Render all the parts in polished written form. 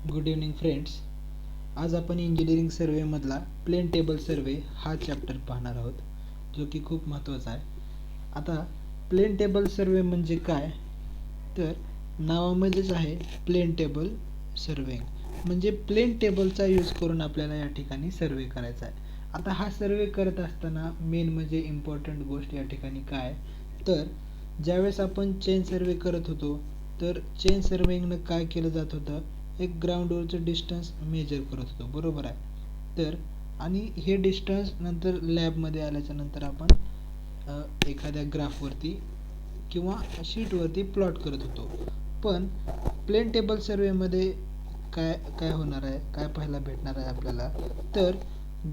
Good evening friends. आज आपण engineering सर्वेमधला plain table सर्वे हा चॅप्टर पाहणार आहोत, जो की खूप महत्त्वाचा आहे. आता प्लेन टेबल सर्वे म्हणजे काय, तर नावामध्येच आहे प्लेन टेबल सर्वेइंग, म्हणजे प्लेन टेबलचा यूज करून आपल्याला या ठिकाणी सर्वे करायचा आहे. आता हा सर्वे करत असताना मेन म्हणजे इम्पॉर्टंट गोष्ट या ठिकाणी काय, तर ज्यावेळेस आपण चेन सर्वे करत होतो, तर चेन सर्वेइंगनं काय केलं जात होतं, एक ग्राउंडवरचं डिस्टन्स मेजर करत होतो, बरोबर आहे. तर आणि हे डिस्टन्स नंतर लॅबमध्ये आल्याच्या नंतर आपण एखाद्या ग्राफवरती किंवा शीटवरती प्लॉट करत होतो. पण प्लेन टेबल सर्वेमध्ये काय काय होणार आहे, काय पाहायला भेटणार आहे आपल्याला, तर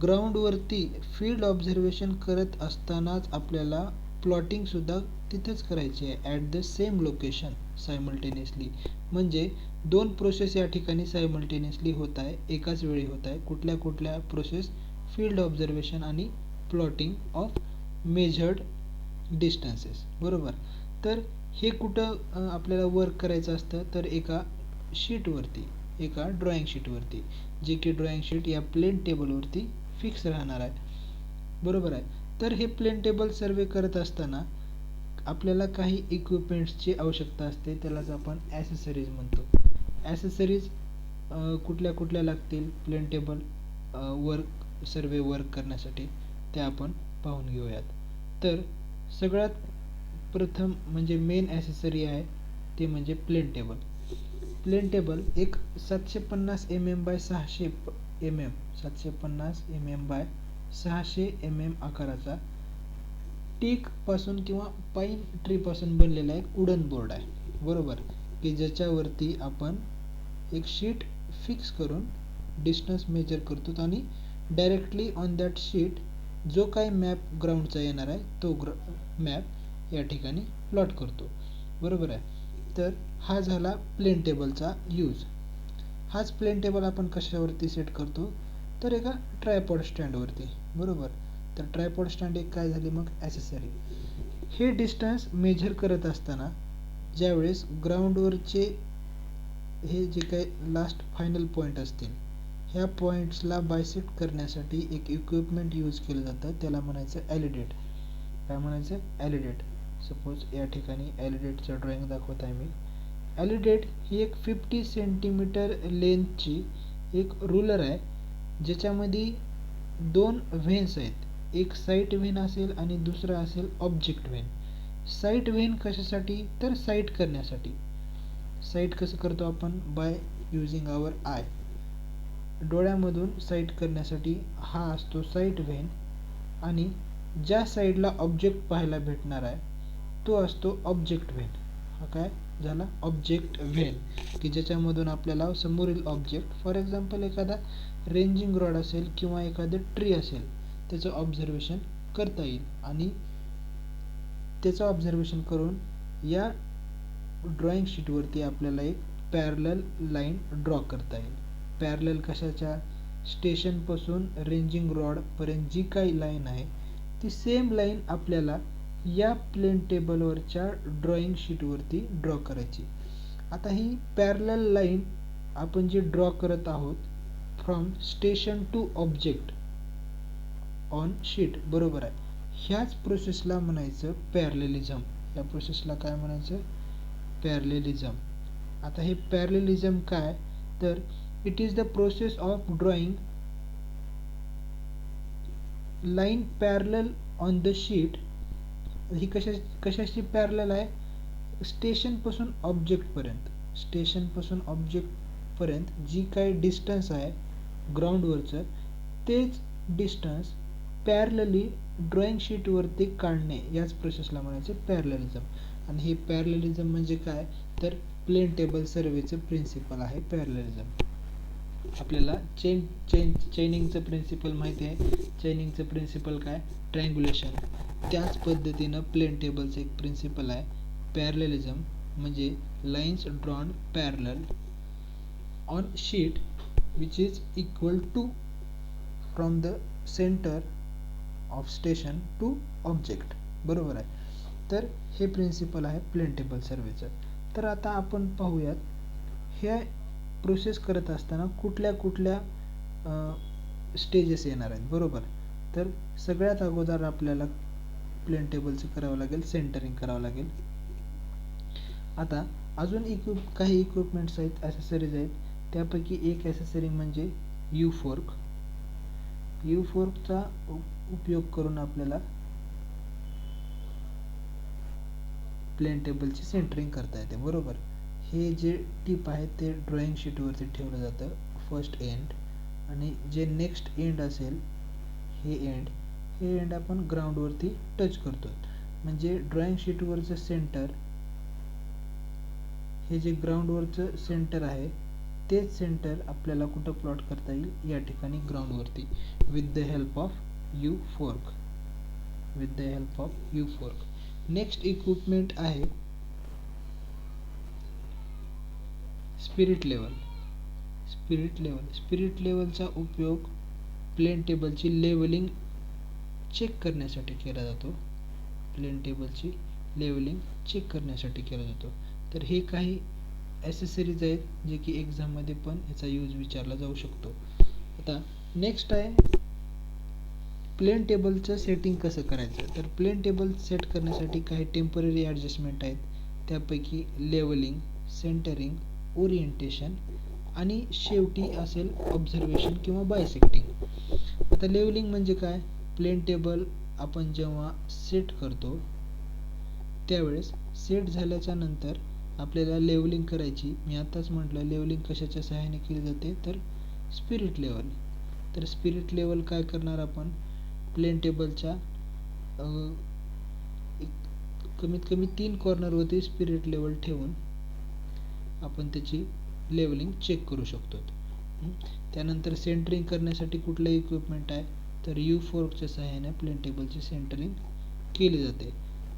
ग्राउंडवरती फील्ड ऑब्झर्वेशन करत असतानाच आपल्याला प्लॉटिंगसुद्धा तिथेच करायची आहे, at the same location simultaneously. म्हणजे दोन प्रोसेस या ठिकाणी सायमल्टेनियसली होत आहे, एकाच वेळी होत आहे. कुठल्या कुठल्या प्रोसेस, फील्ड ऑब्झर्वेशन आणि प्लॉटिंग ऑफ मेजर्ड डिस्टन्सेस, बरोबर. तर हे कुठं आपल्याला वर्क करायचं असतं, तर एका शीटवरती, एका ड्रॉइंग शीटवरती, जे की ड्रॉइंग शीट या प्लेन टेबलवरती फिक्स राहणार आहे, बरोबर आहे. तर हे प्लेन टेबल सर्वे करत असताना आपल्याला काही इक्विपमेंट्सची आवश्यकता असते, त्यालाच आपण ॲसेसरीज म्हणतो. ॲसेसरीज कुठल्या कुठल्या लागतील प्लेन टेबल सर्वे वर्क करण्यासाठी, त्या आपण पाहून घेऊयात. तर सगळ्यात प्रथम म्हणजे मेन ॲसेसरी आहे ते म्हणजे प्लेन टेबल. प्लेन टेबल एक 750 mm by 600 mm, 750 mm by 600 mm आकाराचा टीकपासून किंवा पाईन ट्रीपासून बनलेला एक वुडन बोर्ड आहे, बरोबर, की ज्याच्यावरती आपण एक शीट फिक्स करून डिस्टन्स मेजर करतो आणि डायरेक्टली ऑन दॅट शीट जो काही मॅप ग्राउंडचा येणार आहे तो मॅप या ठिकाणी प्लॉट करतो, बरोबर आहे. तर हा झाला प्लेन टेबलचा यूज. हाच प्लेन टेबल आपण कशावरती सेट करतो, तर एका ट्रायपॉड स्टँडवरती, बरोबर. तर ट्रायपॉड स्टँड एक काय झाली मग ॲसेसरी. हे डिस्टन्स मेजर करत असताना ज्यावेळेस ग्राउंडवरचे हे जे काही लास्ट फायनल पॉईंट असतील, ह्या पॉईंट्सला बायसेक्ट करण्यासाठी एक इक्विपमेंट यूज केलं जातं, त्याला म्हणायचं ॲलिडेट. काय म्हणायचं, ॲलिडेट. सपोज या ठिकाणी ॲलिडेटचं ड्रॉइंग दाखवत आहे मी. ॲलिडेट ही एक 50 सेंटीमीटर लेंथची एक रूलर आहे, ज्याच्यामध्ये दोन व्हेन्स आहेत, एक साईट व्हेन असेल आणि दुसरा असेल ऑब्जेक्ट व्हेन. साईट व्हेन कशासाठी, तर साईट करण्यासाठी. साईट कसं करतो आपण, बाय युजिंग आवर आय, डोळ्यामधून साईट करण्यासाठी हा असतो साईट व्हेन. आणि ज्या साईडला ऑब्जेक्ट पाहायला भेटणार आहे तो असतो ऑब्जेक्ट व्हेन. हा काय झाला, ऑब्जेक्ट व्हेन, की ज्याच्यामधून आपल्याला समोरील ऑब्जेक्ट, फॉर एक्झाम्पल एखादा रेंजिंग रॉड असेल किंवा एखादं ट्री असेल, त्याचं ऑब्झर्वेशन करता येईल. आणि त्याचं ऑब्झर्वेशन करून या ड्रॉइंग शीटवरती आपल्याला एक पॅरलल लाईन ड्रॉ करता येईल. पॅरलल कशाच्या, स्टेशनपासून रेंजिंग रॉडपर्यंत जी काही लाईन आहे ती सेम लाईन आपल्याला या प्लेन टेबलवरच्या ड्रॉइंग शीटवरती ड्रॉ करायची. आता ही पॅरलल लाईन आपण जी ड्रॉ करत आहोत from station to object on sheet, बरोबर आहे. ह्याच प्रोसेसला म्हणायचं पॅरलेलिझम. या प्रोसेसला काय म्हणायचं, पॅरलेलिझम. आता हे पॅरलेलिझम काय, तर it is the process of drawing line parallel on the sheet. ही कशाशी पॅरलल आहे, स्टेशनपासून ऑब्जेक्टपर्यंत. स्टेशनपासून ऑब्जेक्टपर्यंत जी काही डिस्टन्स आहे ग्राउंडवरचं, तेच डिस्टन्स पॅरलली ड्रॉइंग शीटवरती काढणे, याच प्रोसेसला म्हणायचं पॅरलेलिझम. आणि हे पॅरलेलिझम म्हणजे काय, तर प्लेन टेबल सर्वेचं प्रिन्सिपल आहे पॅरलेलिझम. आपल्याला चेनिंगचं प्रिन्सिपल माहिती आहे. चेनिंगचं प्रिन्सिपल काय, ट्रँग्युलेशन. त्याच पद्धतीनं प्लेन टेबलचं एक प्रिन्सिपल आहे पॅरलेलिझम, म्हणजे lines drawn parallel on sheet which is equal to from the centre of station to object, बरोबर आहे. तर हे प्रिन्सिपल आहे प्लेन टेबल सर्वेचं. तर आता आपण पाहूयात, हे प्रोसेस करत असताना कुठल्या कुठल्या स्टेजेस येणार आहेत, बरोबर. तर सगळ्यात अगोदर आपल्याला प्लेन टेबलचं करावं लागेल, सेंटरिंग करावं लागेल. आता अजून काही इक्विपमेंट्स आहेत, ॲसेसरीज आहेत. त्यापैकी एक ॲसेसरी म्हणजे यू फोर्क. यू फोर्कचा उपयोग करून आपल्याला प्लेन टेबलची सेंटरिंग करता येते, बरोबर. हे जे टिप आहे ते ड्रॉइंग शीटवरती ठेवलं जातं, फर्स्ट एंड. आणि जे नेक्स्ट एंड असेल, हे एंड आपण ग्राउंडवरती टच करतो. म्हणजे ड्रॉइंग शीटवरचं सेंटर, हे जे ग्राउंडवरचं सेंटर आहे तेच सेंटर आपल्याला कुठं प्लॉट करता येईल, या ठिकाणी ग्राउंडवरती, with the help of you fork. Next equipment आहे स्पिरिट लेवल. स्पिरिट लेवलचा उपयोग प्लेन टेबलची लेवलिंग चेक करण्यासाठी केला जातो. तर हे काही ॲसेसरीज आहेत जे की एक्झाममध्ये पण याचा यूज विचारला जाऊ शकतो. आता नेक्स्ट आहे प्लेन टेबलचं सेटिंग कसं करायचं. तर प्लेन टेबल सेट करण्यासाठी काही टेम्पररी ॲडजस्टमेंट आहेत. त्यापैकी लेवलिंग, सेंटरिंग, ओरिएंटेशन आणि शेवटी असेल ऑब्झर्वेशन किंवा बायसेक्टिंग. आता लेवलिंग म्हणजे काय, प्लेन टेबल आपण जेव्हा सेट करतो त्यावेळेस सेट झाल्याच्या नंतर आपल्याला लेवलिंग करायची. मी आताच म्हटलं लेवलिंग कशाच्या सहाय्याने केली जाते, तर स्पिरिट लेवल. तर स्पिरिट लेवल काय करणार आपण, प्लेन टेबलच्या कमीत कमी 3 कॉर्नरवरती स्पिरिट लेवल ठेवून आपण त्याची लेवलिंग चेक करू शकतो. त्यानंतर सेंटरिंग करण्यासाठी कुठलं इक्विपमेंट आहे, तर यू फोर्कच्या सहाय्याने प्लेन टेबलची सेंटरिंग केली जाते.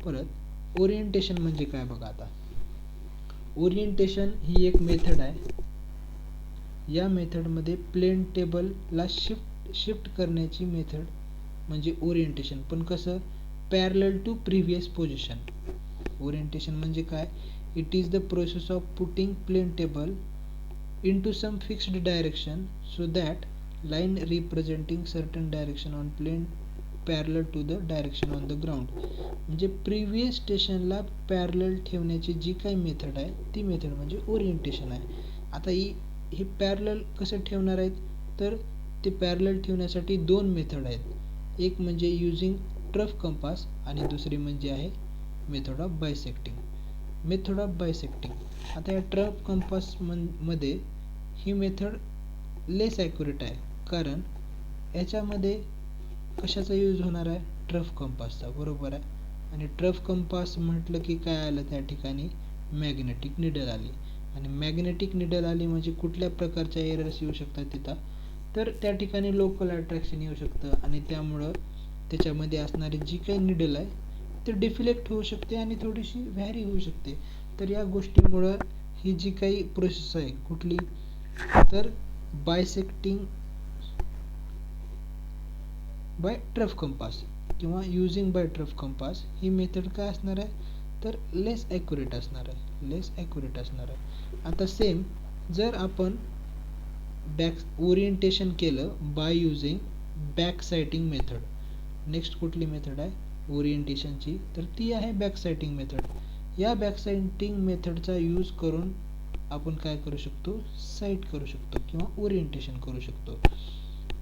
परत ओरिएंटेशन म्हणजे काय बघा. आता ओरिएंटेशन ही एक मेथड आहे. या मेथडमध्ये प्लेन टेबलला शिफ्ट करण्याची मेथड म्हणजे ओरिएंटेशन. पण कसं, parallel to previous position. Orientation म्हणजे काय, it is the process of putting plane table into some fixed direction so that line representing certain direction on plane parallel to the direction on the ground. म्हणजे previous स्टेशनला parallel ठेवण्याची जी काही method आहे ती method म्हणजे orientation आहे. आता ही parallel कसं ठेवणार आहेत, तर ते पॅरलल ठेवण्यासाठी 2 मेथड आहेत. एक म्हणजे युजिंग ट्रफ कंपास आणि दुसरी म्हणजे आहे मेथड ऑफ बायसेक्टिंग. आता या ट्रफ कंपास मध्ये ही मेथड लेस ॲक्युरेट आहे, कारण याच्यामध्ये कशाचा यूज होणार आहे, ट्रफ कंपासचा, बरोबर आहे. आणि ट्रफ कंपास म्हटलं की काय आलं, त्या ठिकाणी मॅग्नेटिक निडल आली. आणि मॅग्नेटिक निडल आली म्हणजे कुठल्या प्रकारच्या एरर्स येऊ शकतात तिथं, तर त्या ठिकाणी लोकल अट्रॅक्शन येऊ शकतं आणि त्यामुळं त्याच्यामध्ये असणारी जी काही निडल आहे ते डिफ्लेक्ट होऊ शकते आणि थोडीशी व्हॅरी होऊ शकते. तर या गोष्टीमुळं ही जी काही प्रोसेस आहे कुठली, तर बायसेक्टिंग बाय ट्रफ कंपास किंवा युजिंग बाय ट्रफ कंपास ही मेथड काय असणार आहे, तर लेस ॲक्युरेट असणार आहे. आता सेम जर आपण ओरिएंटेशन केलं by using back sighting method. Next कुठली मेथड आहे ओरिएंटेशनची, तर ती आहे बॅक साइटिंग मेथड. या बॅक साइटिंग मेथडचा यूज करून आपण काय करू शकतो, साइट करू शकतो किंवा ओरिएंटेशन करू शकतो.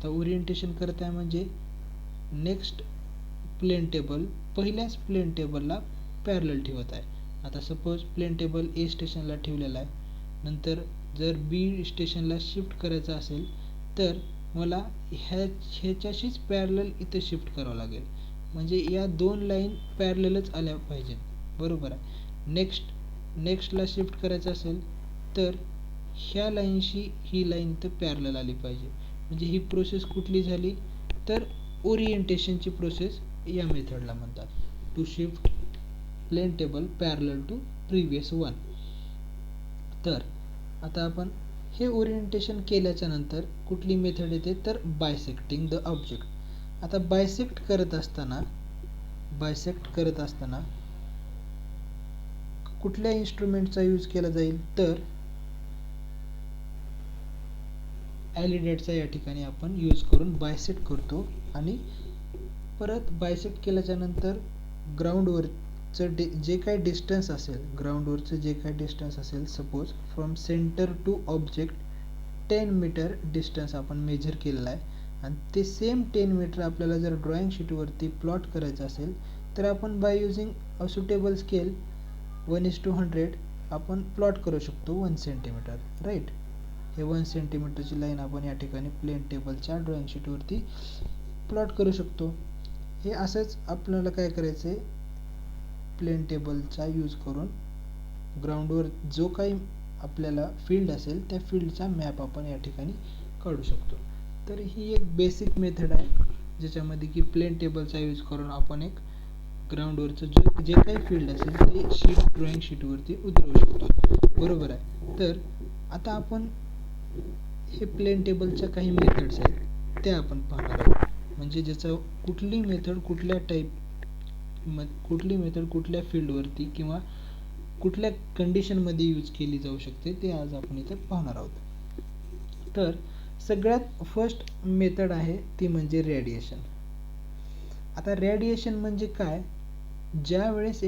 तर ओरिएंटेशन करत आहे म्हणजे नेक्स्ट प्लेन टेबल पहिल्याच प्लेन टेबलला पॅरलल ठेवत आहे. आता सपोज प्लेन टेबल ए स्टेशनला ठेवलेला आहे, नंतर जर बी स्टेशनला शिफ्ट करायचं असेल तर मला ह्याच्याशीच पॅरलल इथं शिफ्ट करावं लागेल. म्हणजे या 2 लाईन पॅरललच आल्या पाहिजेत, बरोबर आहे. नेक्स्टला शिफ्ट करायचं असेल तर ह्या लाईनशी ही लाईन तर पॅरलल आली पाहिजे. म्हणजे ही प्रोसेस कुठली झाली, तर ओरिएंटेशनची प्रोसेस या मेथडला म्हणतात, to shift plane table parallel to previous one. तर आता आपण हे ओरिएंटेशन केल्याच्या नंतर कुठली मेथड येते, तर बायसेक्टिंग द ऑब्जेक्ट. आता बायसेक्ट करत असताना कुठल्या इन्स्ट्रुमेंटचा यूज केला जाईल, तर ॲलिडेटचा या ठिकाणी आपण यूज करून बायसेट करतो आणि परत बायसेट केल्याच्या नंतर ग्राउंडवरचं जे काही डिस्टन्स असेल, ग्राउंडवरचं जे काही डिस्टन्स असेल, suppose from centre to object 10 metre distance आपण मेजर केलेला आहे आणि ते सेम 10 मीटर आपल्याला जर ड्रॉइंग शीटवरती प्लॉट करायचं असेल तर आपण by using a suitable scale 1:100 आपण प्लॉट करू शकतो 1 सेंटीमीटर, राईट. हे 1 सेंटीमीटरची लाईन आपण या ठिकाणी प्लेन टेबलच्या ड्रॉइंग शीटवरती प्लॉट करू शकतो. हे असंच आपल्याला काय करायचं आहे, प्लेन टेबलचा यूज करून ग्राउंडवर जो काही आपल्याला फील्ड असेल त्या फील्डचा मॅप आपण या ठिकाणी काढू शकतो. तर ही एक बेसिक मेथड आहे ज्याच्यामध्ये की प्लेन टेबलचा यूज करून आपण एक ग्राउंडवरचं जे काही फील्ड असेल ते ड्रॉइंग शीटवरती उतरवू शकतो, बरोबर आहे. तर आता आपण हे प्लेन टेबलच्या काही मेथड्स आहेत त्या आपण पाहणार आहोत. म्हणजे ज्याचा कुठली मेथड कुठल्या फील्डवरती किंवा कुठल्या कंडिशनमध्ये यूज केली जाऊ शकते ते आज आपण इथं पाहणार आहोत. तर सगळ्यात फर्स्ट मेथड आहे ती म्हणजे रेडिएशन. आता रेडिएशन म्हणजे काय, ज्या वेळेस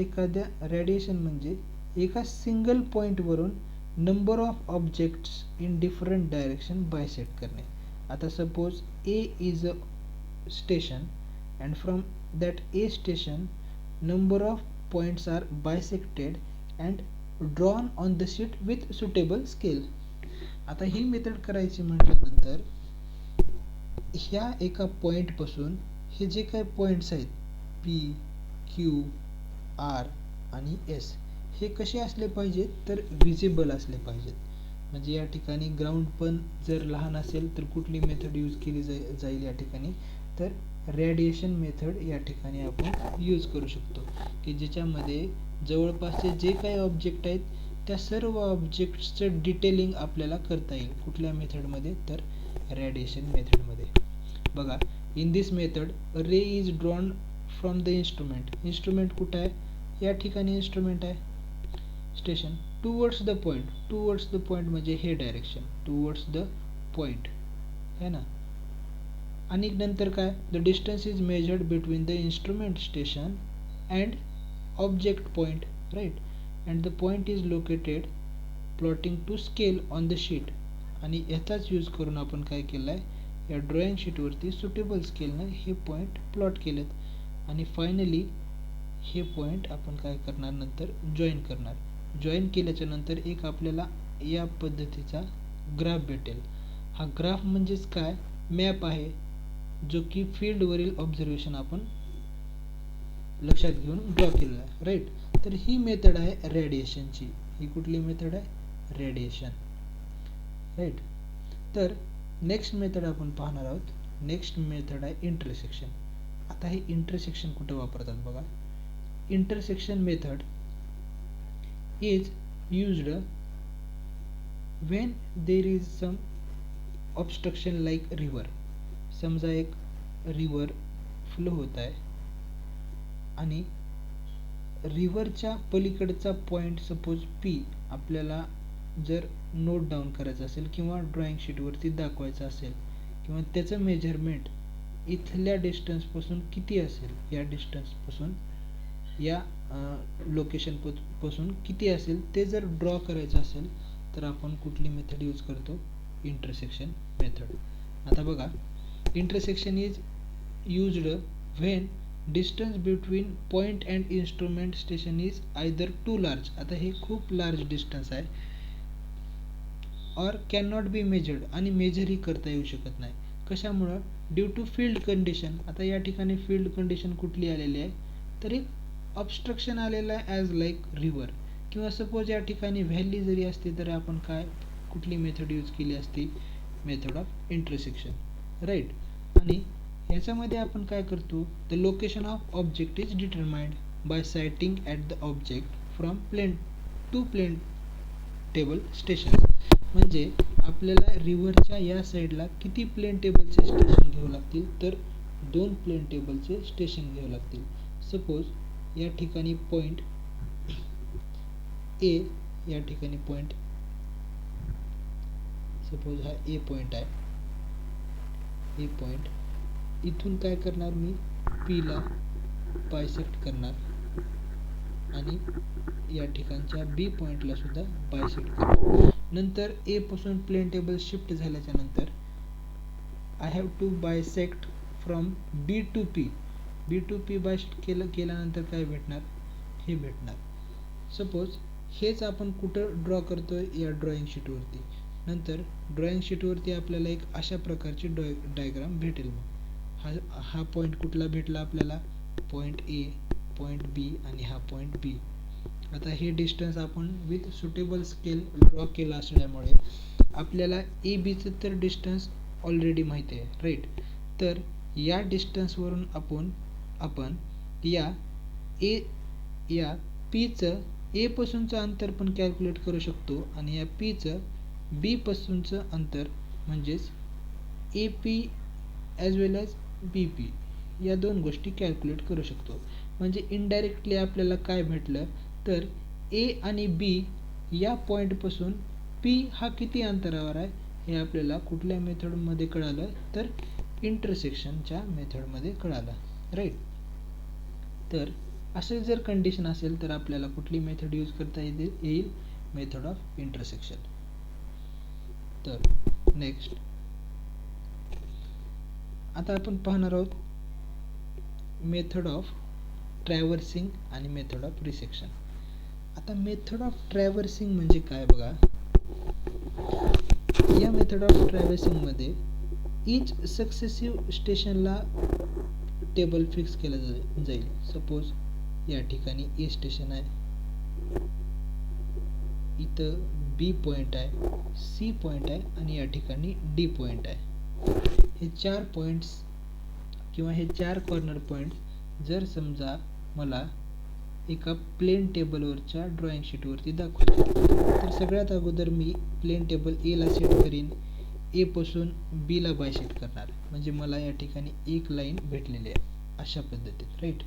रेडिएशन म्हणजे एका सिंगल पॉईंटवरून number of objects in different direction bisect करणे. आता suppose A is a station and from that A station number of points are bisected and drawn on the sheet with suitable scale. आता ही method करायची म्हटल्यानंतर ह्या एका point पासून हे जे काही पॉइंट्स आहेत P, Q, R आणि S हे कसे असले पाहिजेत तर विजिबल असले पाहिजेत. म्हणजे या ठिकाणी ग्राउंड पण जर लहान असेल तर कुठली मेथड यूज केली जाईल या ठिकाणी तर रेडिएशन मेथड या ठिकाणी आपण यूज करू शकतो की ज्याच्यामध्ये जवळपासचे जे काही ऑब्जेक्ट आहेत त्या सर्व ऑब्जेक्ट्सचं डिटेलिंग आपल्याला करता येईल. कुठल्या मेथडमध्ये तर रेडिएशन मेथडमध्ये. बघा, in this method ray is drawn from the instrument कुठं आहे, या ठिकाणी इन्स्ट्रुमेंट आहे स्टेशन, टुवर्ड्स द पॉईंट म्हणजे हे डायरेक्शन टुवर्ड्स द पॉईंट है ना. आणि नंतर काय, the distance is measured between the instrument station and object point, right. And the point is located plotting to scale on the sheet. आणि याचाच use करून आपण काय केलं आहे, या ड्रॉइंग शीटवरती सुटेबल स्केलनं हे पॉईंट प्लॉट केलेत. आणि फायनली हे पॉईंट आपण काय करणार नंतर जॉईन करणार. जॉईन केल्याच्या नंतर एक आपल्याला या पद्धतीचा ग्राफ भेटेल. हा ग्राफ म्हणजेच काय, मॅप आहे जो की फील्डवरील ऑब्झर्वेशन आपण लक्षात घेऊन ड्रॉ केलेला आहे, राईट. तर ही मेथड आहे रेडिएशनची. ही कुठली मेथड आहे, रेडिएशन, राईट. तर नेक्स्ट मेथड आपण पाहणार आहोत. नेक्स्ट मेथड आहे इंटरसेक्शन. आता हे इंटरसेक्शन कुठे वापरतात बघा. Intersection method is used when there is some obstruction like river. समजा एक रिव्हर फ्लो होत आहे आणि रिव्हरच्या पलीकडचा पॉईंट सपोज P आपल्याला जर नोट डाऊन करायचं असेल किंवा ड्रॉइंग शीटवरती दाखवायचं असेल किंवा त्याचं मेजरमेंट इथल्या डिस्टन्सपासून किती असेल, या डिस्टन्सपासून या लोकेशनपासून किती असेल ते जर ड्रॉ करायचं असेल तर आपण कुठली मेथड यूज करतो, इंटरसेक्शन मेथड. आता बघा, intersection is used when distance between point and instrument station is either too large. आता हे खूप लार्ज डिस्टन्स आहे or cannot be measured आणि मेजरही करता येऊ शकत नाही. कशामुळं, ड्यू टू फील्ड कंडिशन. आता या ठिकाणी फील्ड कंडिशन कुठली आलेली आहे तर एक ऑब्स्ट्रक्शन आलेलं आहे ॲज लाईक रिव्हर. किंवा सपोज या ठिकाणी व्हॅली जरी असते तर आपण काय कुठली मेथड यूज केली असती, मेथड ऑफ इंटरसेक्शन, राईट. आणि याच्यामध्ये आपण काय करतो, the location of object is determined by sighting at the object from plane table station. म्हणजे आपल्याला रिव्हरच्या या साईडला किती प्लेन टेबलचे स्टेशन घ्यावं लागतील तर 2 प्लेन टेबलचे स्टेशन घ्यावे लागतील. सपोज या ठिकाणी पॉईंट ए, या ठिकाणी पॉईंट सपोज हा ए पॉईंट आहे ए पॉईंट. इथून काय करणार मी, पीला बायसेक्ट करणार आणि या ठिकाणच्या बी पॉईंटला सुद्धा बायसेक्ट करणार. नंतर ए पासून प्लेन टेबल शिफ्ट झाल्याच्या नंतर I have to bisect from B to P. B to P bisect केल्यानंतर काय भेटणार, हे भेटणार. सपोज हेच आपण कुठं ड्रॉ करतोय, या ड्रॉइंग शीटवरती. नंतर ड्रॉइंग शीटवरती आपल्याला एक अशा प्रकारची डायग्राम भेटेल. मग हा पॉईंट कुठला भेटला आपल्याला, पॉईंट ए, पॉईंट बी आणि हा पॉईंट बी. आता हे डिस्टन्स आपण विथ सुटेबल स्केल ड्रॉ केला असल्यामुळे आपल्याला ए बीचं तर डिस्टन्स ऑलरेडी माहिती आहे, राईट. तर या डिस्टन्सवरून आपण या पीचं ए पासूनचं अंतर पण कॅल्क्युलेट करू शकतो आणि या पीचं बी पासूनचं अंतर म्हणजेच A P as well as B P या दोन गोष्टी कॅल्क्युलेट करू शकतो. म्हणजे इनडायरेक्टली आपल्याला काय भेटलं, तर ए आणि बी या पॉईंटपासून पी हा किती अंतरावर आहे हे आपल्याला कुठल्या मेथडमध्ये कळालं, तर इंटरसेक्शनच्या मेथडमध्ये कळालं, राईट. तर असे जर कंडिशन असेल तर आपल्याला कुठली मेथड यूज करता येईल, मेथड ऑफ इंटरसेक्शन. तर नेक्स्ट आता आपण पाहणार आहोत मेथड ऑफ ट्रॅव्हर्सिंग आणि मेथड ऑफ रिसेक्शन. आता मेथड ऑफ ट्रॅव्हर्सिंग म्हणजे काय बघा. या मेथड ऑफ ट्रॅव्हर्सिंगमध्ये इच सक्सेसिव्ह स्टेशनला टेबल फिक्स केला जाईल. सपोज या ठिकाणी ए स्टेशन आहे, इथं बी पॉईंट आहे, सी पॉईंट आहे आणि या ठिकाणी डी पॉईंट आहे. हे 4 पॉईंट्स किंवा हे 4 कॉर्नर पॉईंट्स जर समजा मला एका प्लेन टेबलवरच्या ड्रॉइंग शीटवरती दाखवायचे, तर सगळ्यात अगोदर मी प्लेन टेबल एला सेट करीन, ए पासून बीला बायसेक्ट करणार, म्हणजे मला या ठिकाणी एक लाईन भेटलेली आहे अशा पद्धतीत, राईट.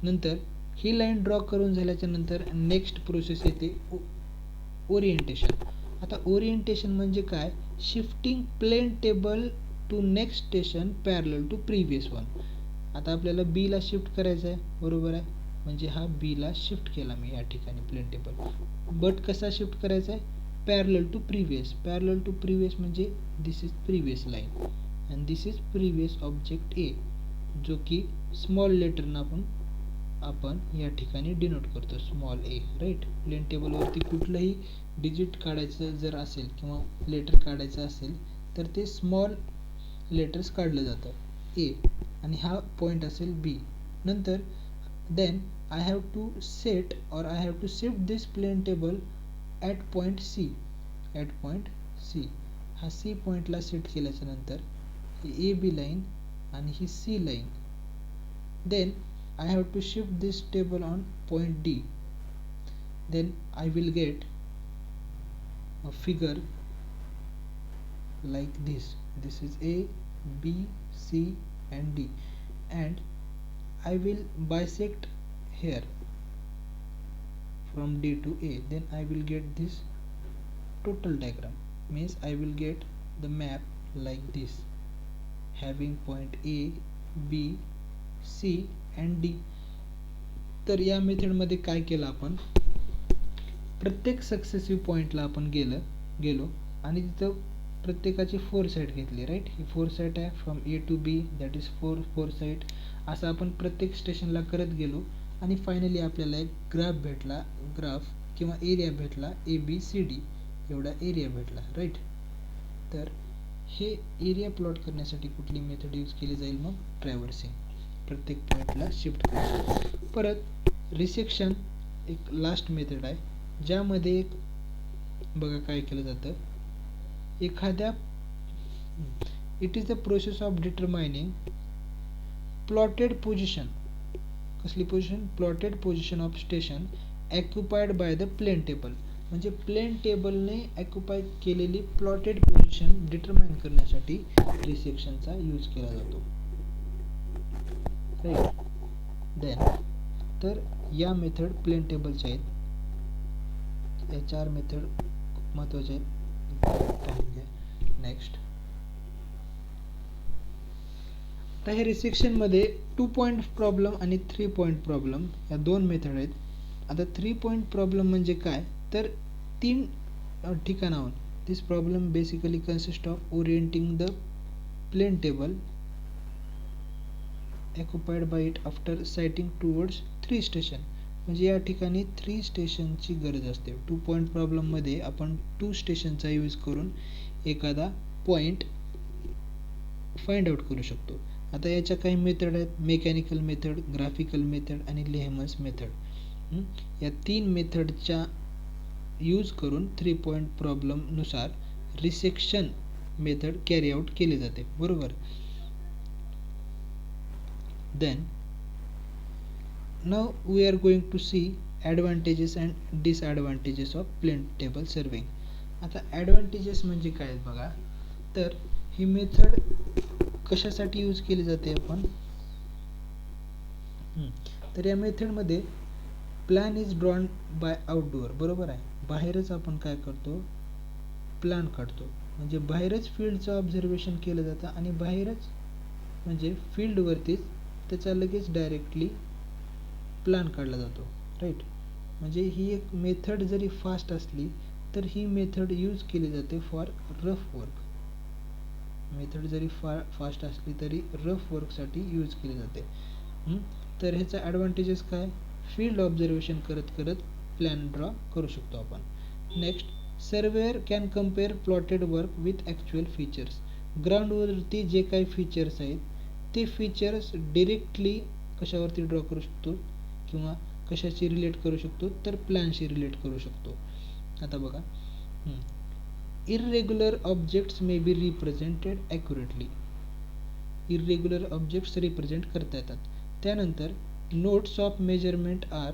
नंतर ही लाईन ड्रॉ करून झाल्याच्या नंतर नेक्स्ट प्रोसेस येते ओरिएंटेशन. आता ओरिएंटेशन म्हणजे काय, shifting plane table to next station parallel to previous one. आता आपल्याला बीला शिफ्ट करायचं आहे, बरोबर आहे, म्हणजे हा बीला शिफ्ट केला मी या ठिकाणी प्लेन टेबल. बट कसा शिफ्ट करायचा आहे, parallel to previous. Parallel to previous म्हणजे this is previous line and this is previous object A, जो की स्मॉल लेटरनं आपण या ठिकाणी डिनोट करतो, स्मॉल ए, राईट. प्लेन टेबलवरती कुठलंही डिजिट काढायचं जर असेल किंवा लेटर काढायचं असेल तर ते स्मॉल लेटर्स काढलं जातं ए आणि हा पॉईंट असेल बी. नंतर then I have to set और I have to shift this plane table at point C. At point C हा सी पॉईंटला सेट केल्याच्या नंतर ही ए बी लाईन आणि ही C line. Then I have to shift this table on point D. Then I will get a figure like this. This is A, B, C and D, and I will bisect here from D to A. Then I will get this total diagram. Means I will get the map like this, having point A, B, C and D. तर या मेथडमध्ये काय केलं आपण, प्रत्येक successive पॉईंटला आपण गेलो आणि तिथं प्रत्येकाची 4 साईड घेतली, राईट. ही 4 साईड आहे from A to B, that is 4 side. असं आपण प्रत्येक स्टेशनला करत गेलो आणि फायनली आपल्याला एक ग्राफ किंवा एरिया भेटला, ए बी सी डी एवढा एरिया भेटला, राईट. तर हे एरिया प्लॉट करण्यासाठी कुठली मेथड यूज केली जाईल, मग ट्रॅव्हर्सिंग, प्रत्येक पॉईंटला शिफ्ट करायचं. परत रिसेक्शन एक लास्ट मेथड आहे, ज्यामध्ये एक बघा काय केलं जातं, एखाद्या it is the process of determining plotted position. कसली position, plotted position of station occupied by the plane table. म्हणजे प्लेन टेबलने ऑक्युपाय केलेली प्लॉटेड पोझिशन डिटरमाइन करण्यासाठी रिसेक्शनचा यूज केला जातो, राईट. देन तर या मेथड प्लेन टेबलच्या आहेत. या 4 मेथड महत्त्वाच्या आहेत, पाहून घ्या. नेक्स्ट आता हे रिसेक्शनमध्ये 2 पॉईंट प्रॉब्लेम आणि 3 पॉईंट प्रॉब्लेम या दोन मेथड आहेत. आता 3 पॉईंट प्रॉब्लेम म्हणजे काय, तर 3 ठिकाणाहून this problem basically consist of orienting the plane table occupied by it after sighting towards 3 station. म्हणजे या ठिकाणी 3 स्टेशनची गरज असते. 2 पॉईंट प्रॉब्लेममध्ये आपण 2 स्टेशनचा यूज करून एखादा पॉईंट फाइंड आउट करू शकतो. आता याच्या काही मेथड आहेत, मेकॅनिकल मेथड, ग्राफिकल मेथड आणि लेहमन्स मेथड. या 3 मेथडच्या यूज करून 3 पॉईंट प्रॉब्लेमनुसार रिसेक्शन मेथड कॅरी आउट केली जाते, बरोबर. Then now we are going to see advantages and disadvantages of plane table surveying. आता ॲडव्हान्टेजेस म्हणजे काय बघा, तर ही मेथड कशासाठी यूज केली जाते आपण, तर या मेथडमध्ये plan is drawn by outdoor, बरोबर आहे. बाहेरच आपण काय करतो, प्लॅन काढतो, म्हणजे बाहेरच फील्डचं ऑब्झर्वेशन केलं जातं आणि बाहेरच म्हणजे फील्डवरतीच त्याचा लगेच डायरेक्टली प्लॅन काढला जातो, राईट. म्हणजे ही एक मेथड जरी फास्ट असली तर ही मेथड यूज केली जाते फॉर रफ वर्क. मेथड जरी फास्ट असली तरी रफ वर्कसाठी यूज केली जाते. तर ह्याचा ॲडव्हान्टेजेस काय, फील्ड ऑब्झर्वेशन करत करत प्लॅन ड्रॉ करू शकतो आपण. Next, surveyor can compare plotted work with actual features. ग्राउंडवरती जे काही फीचर्स आहेत ते फीचर्स डिरेक्टली कशावरती ड्रॉ करू शकतो किंवा कशाशी रिलेट करू शकतो, तर प्लॅनशी रिलेट करू शकतो. आता बघा, irregular objects may be represented accurately. Irregular objects represent करता येतात. त्यानंतर notes of measurement are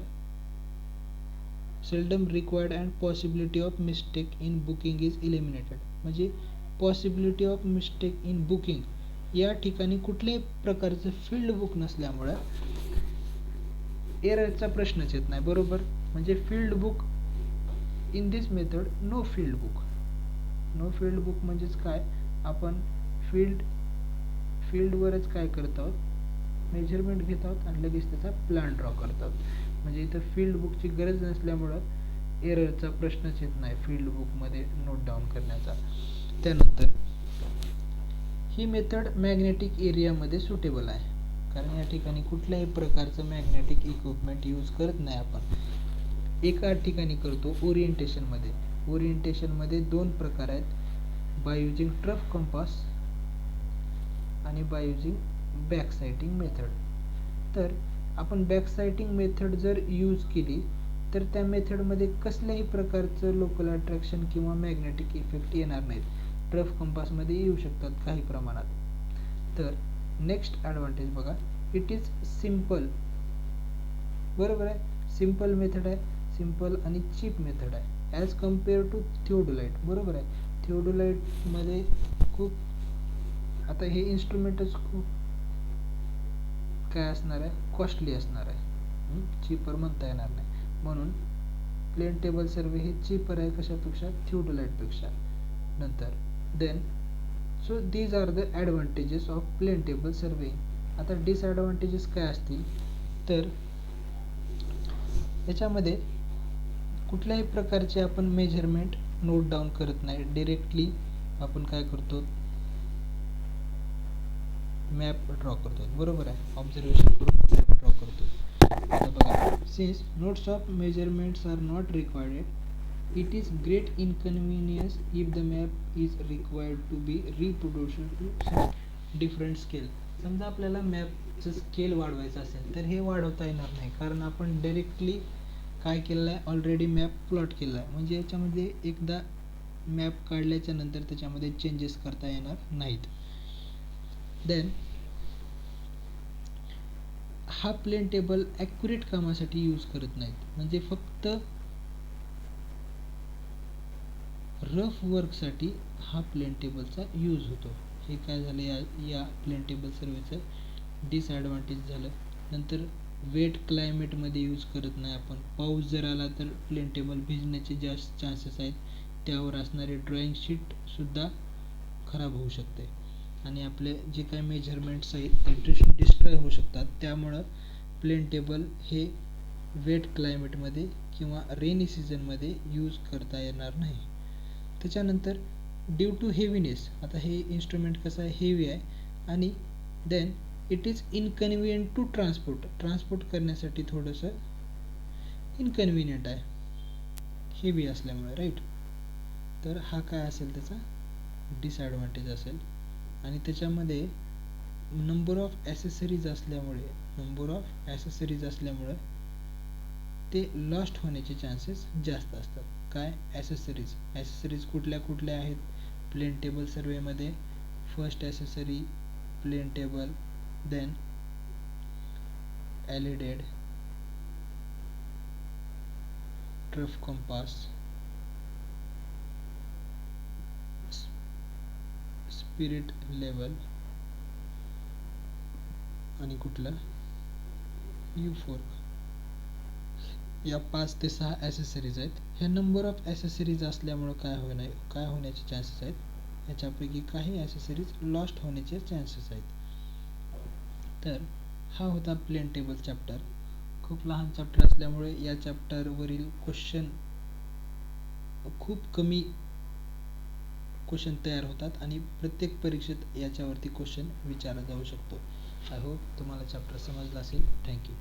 seldom required and possibility of mistake in booking is eliminated. म्हणजे possibility of mistake in booking, या ठिकाणी कुठल्याही प्रकारचं फील्ड बुक नसल्यामुळं एररचा प्रश्नच येत नाही, बरोबर. म्हणजे field book in this method, know field book. Know field book म्हणजेच काय, आपण फील्डवरच काय करत आहोत, मेजरमेंट घेत आहोत आणि लगेच त्याचा प्लॅन ड्रॉ करत आहोत. म्हणजे इथं फील्ड बुकची गरज नसल्यामुळं एररचा प्रश्नच येत नाही फील्ड बुकमध्ये नोट डाऊन करण्याचा. त्यानंतर ही मेथड मॅग्नेटिक एरियामध्ये सुटेबल आहे, कारण या ठिकाणी कुठल्याही प्रकारचं मॅग्नेटिक इक्विपमेंट यूज करत नाही आपण. एका ठिकाणी करतो ओरिएंटेशनमध्ये. ओरिएंटेशनमध्ये 2 प्रकार आहेत, बाय युजिंग ट्रफ कंपास आणि by using back sighting method. तर आपण बॅक साइटिंग मेथड जर यूज केली तर त्या मेथडमध्ये कसल्याही प्रकारचं लोकल अट्रॅक्शन किंवा मॅग्नेटिक इफेक्ट येणार नाहीत. ट्रफ कंपासमध्ये येऊ शकतात काही प्रमाणात. तर नेक्स्ट ॲडव्हान्टेज बघा, इट इज सिम्पल, बरोबर आहे. सिम्पल मेथड आहे, सिम्पल आणि चीप मेथड आहे ॲज कम्पेअर टू थिओडोलाइट, बरोबर आहे. थिओडोलाइटमध्ये खूप, आता हे इन्स्ट्रुमेंटच खूप काय असणार आहे, कॉस्टली असणार आहे, चीपर म्हणता येणार नाही. म्हणून प्लेन टेबल सर्वे हे चीपर आहे कशापेक्षा, थिओडोलाइटपेक्षा. नंतर then so these are the advantages of plane table surveying. आता डिसॲडव्हान्टेजेस काय असतील, तर याच्यामध्ये कुठल्याही प्रकारचे आपण मेजरमेंट नोट डाऊन करत नाही, डिरेक्टली आपण काय करतो, मॅप ड्रॉ करतो, बरोबर आहे. ऑब्झर्वेशन करून मॅप ड्रॉ करतो. आता बघा, since notes of measurements are not required, it is great inconvenience if the map is required to be reproduced to some different scale. समजा आपल्याला मॅपचं स्केल वाढवायचं असेल तर हे वाढवता येणार नाही, कारण आपण डायरेक्टली काय केलेलं आहे, ऑलरेडी मॅप प्लॉट केला आहे. म्हणजे याच्यामध्ये एकदा मॅप काढल्याच्या नंतर त्याच्यामध्ये चेंजेस करता येणार नाहीत. देन हा प्लेन टेबल ॲक्युरेट कामासाठी यूज करत नाहीत, म्हणजे फक्त रफ वर्कसाठी हा प्लेन टेबलचा यूज होतो. हे काय झालं, या प्लेन टेबल सर्वेचं डिसॲडव्हान्टेज झालं. नंतर वेट क्लायमेटमध्ये यूज करत नाही आपण. पाऊस जर आला तर प्लेन टेबल भिजण्याचे चान्सेस आहेत, त्यावर असणारे ड्रॉईंग शीटसुद्धा खराब होऊ शकते. आणि आपले जे काही मेजरमेंट्स आहेत ते डिस्ट्रॉय होऊ शकतात. त्यामुळं प्लेन टेबल हे वेट क्लायमेटमध्ये किंवा रेनी सीझनमध्ये यूज करता येणार नाही. त्याच्यानंतर ड्यू टू हेवीनेस, आता हे इन्स्ट्रुमेंट कसं आहे, हेवी आहे आणि then it is inconvenient to transport करण्यासाठी थोडंसं इनकन्व्हिनियंट आहे हेवी असल्यामुळे, राईट. तर हा काय असेल त्याचा डिसॲडव्हान्टेज असेल. आणि त्याच्यामध्ये नंबर ऑफ ॲसेसरीज असल्यामुळे ते लॉस्ट होण्याचे चान्सेस जास्त असतात. काय ॲसेसरीज कुठल्या कुठल्या आहेत प्लेन टेबल सर्वेमध्ये? First accessory plane table, then alidade, trough compass, spirit level आणि कुठला U4. या 5 ते 6 ॲसेसरीज आहेत. ह्या नंबर ऑफ ॲसेसरीज असल्यामुळं काय होण्याचे चान्सेस आहेत, ह्याच्यापैकी काही ॲसेसरीज लॉस्ट होण्याचे चान्सेस आहेत. तर हा होता प्लेन टेबल चॅप्टर. खूप लहान चॅप्टर असल्यामुळे या चॅप्टरवरील क्वेश्चन खूप कमी क्वेश्चन तयार होतात आणि प्रत्येक परीक्षेत याच्यावरती क्वेश्चन विचारला जाऊ शकतो. आय होप तुम्हाला चॅप्टर समजला असेल. थँक्यू.